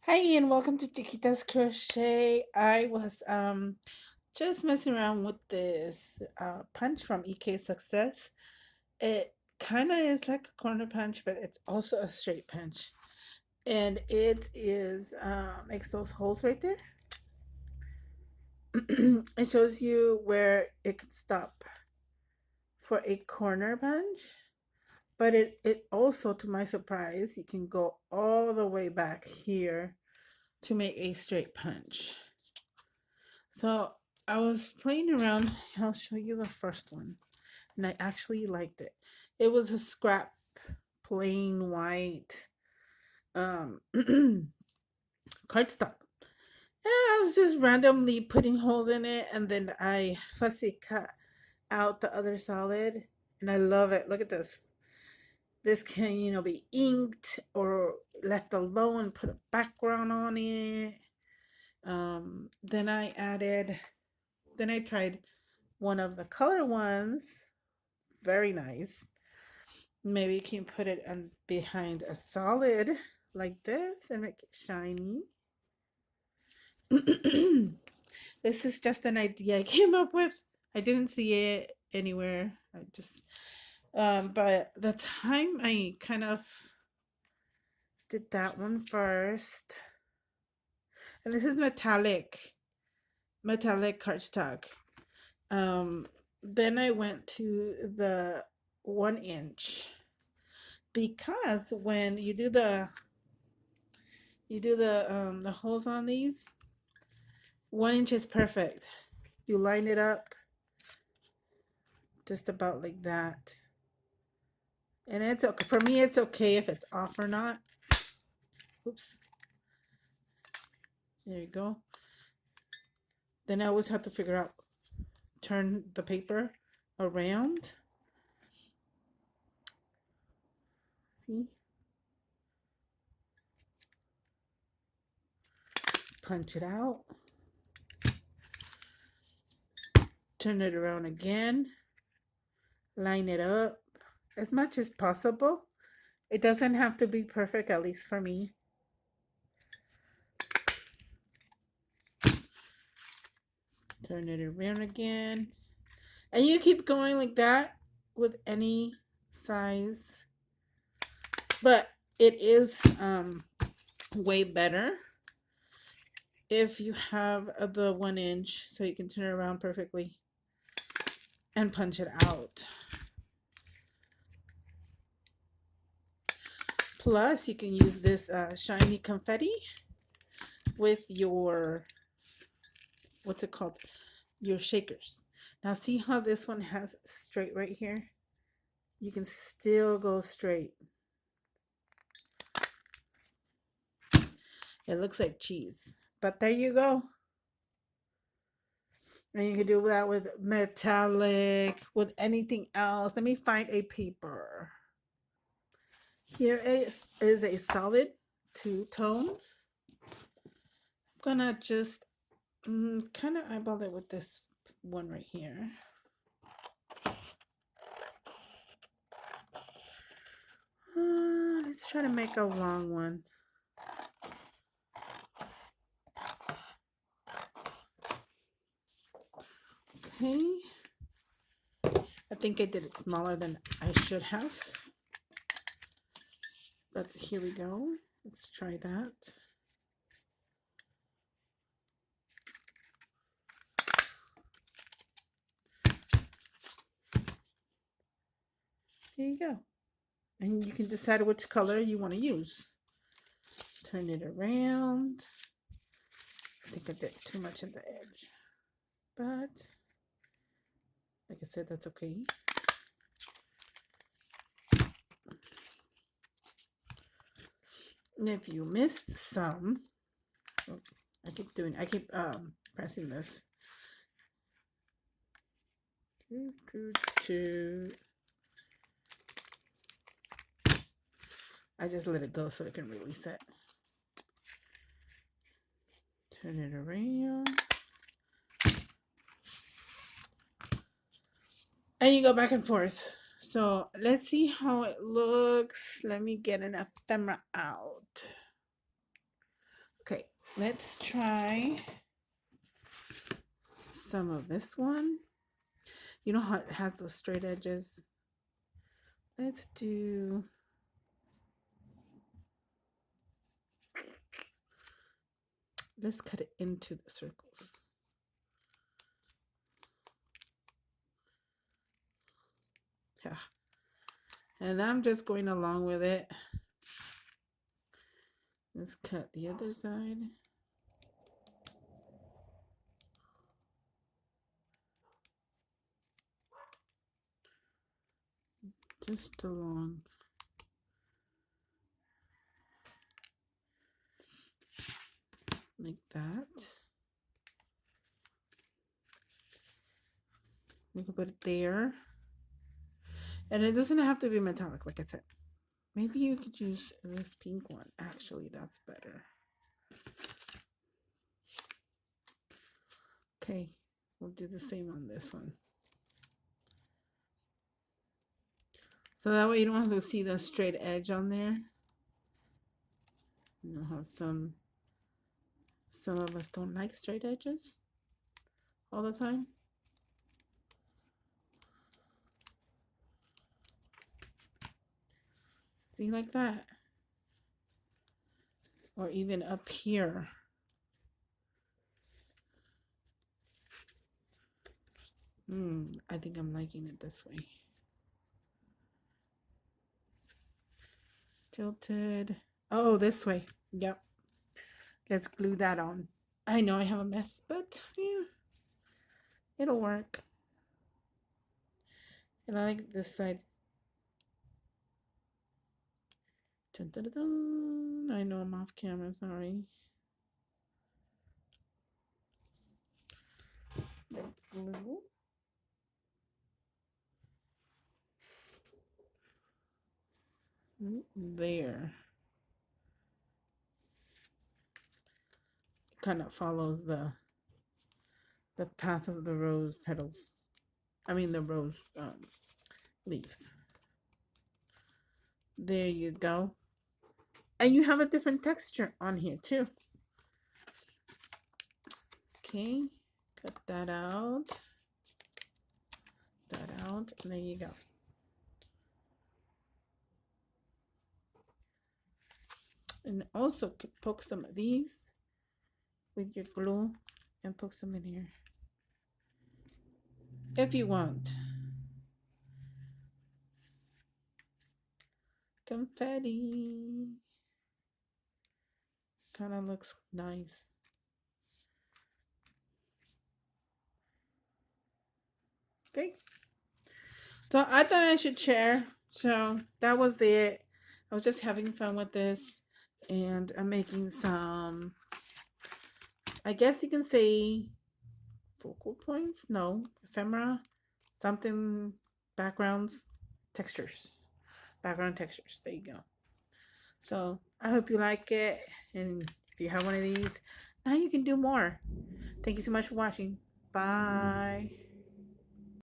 Hi and welcome to Chiquita's Crochet. I was just messing around with this punch from EK Success. It kind of is like a corner punch, but it's also a straight punch. And it is makes those holes right there. It shows you where it could stop for a corner punch, but it also, to my surprise, you can go all the way back here to make a straight punch. So I was playing around. I'll show you the first one, and I actually liked it. It was a scrap, plain white um cardstock. Yeah, I was just randomly putting holes in it, and then I fussy cut out the other solid, and I love it. Look at this. This can be inked or left alone. Put a background on it. Then I added. Then I tried one of the color ones. Very nice. Maybe you can put it on behind a solid like this and make it shiny. This is just an idea I came up with. I didn't see it anywhere. I just but the time I kind of did that one first. And this is metallic cardstock. Um then I went to the 1 inch because when you do the holes on these, 1 inch is perfect. You line it up just about like that. And it's okay. For me, it's okay if it's off or not. Oops. There you go. Then I always have to figure out, turn the paper around. See? Punch it out. Turn it around again. Line it up as much as possible. It doesn't have to be perfect, at least for me. Turn it around again. And you keep going like that with any size. But it is way better if you have the 1 inch so you can turn it around perfectly and punch it out. Plus, you can use this shiny confetti with your, what's it called? Your shakers. Now, see how this one has straight right here? You can still go straight. It looks like cheese, but there you go. And you can do that with metallic, with anything else. Let me find a paper. Here is a solid two-tone. I'm gonna just kind of eyeball it with this one right here. Let's try to make a long one. Okay. I think I did it smaller than I should have. But here we go. Let's try that. There you go. And you can decide which color you want to use. Turn it around. I think I did too much at the edge. But like I said, that's okay. And if you missed some, oh, I keep pressing this. I just let it go so it can release it. Turn it around. And you go back and forth. So let's see how it looks. Let me get an ephemera out. Let's try some of this one. You know how it has those straight edges? Let's do, let's cut it into the circles. Yeah. And I'm just going along with it. Let's cut the other side. Just along. Like that. We can put it there. And it doesn't have to be metallic, like I said. Maybe you could use this pink one. Actually, that's better. Okay, we'll do the same on this one. So that way you don't have to see the straight edge on there. You know how some of us don't like straight edges all the time. See, like that. Or even up here. I think I'm liking it this way. Tilted. Oh, this way. Yep. Let's glue that on. I know I have a mess, but yeah, it'll work. And I like this side. Dun, dun, dun, dun. I know I'm off camera, sorry. Glue. There. Kind of follows the path of the rose petals. I mean the rose leaves. There you go. And you have a different texture on here too. Okay, cut that out. That out, and there you go. And also poke some of these with your glue and poke some in here if you want. Confetti kind of looks nice. Okay, so I thought I should share, so that was it. I was just having fun with this, and I'm making some, I guess you can say, focal points, no, ephemera, something, backgrounds, textures, background textures. There you go. So I hope you like it, and if you have one of these, now you can do more. Thank you so much for watching. Bye.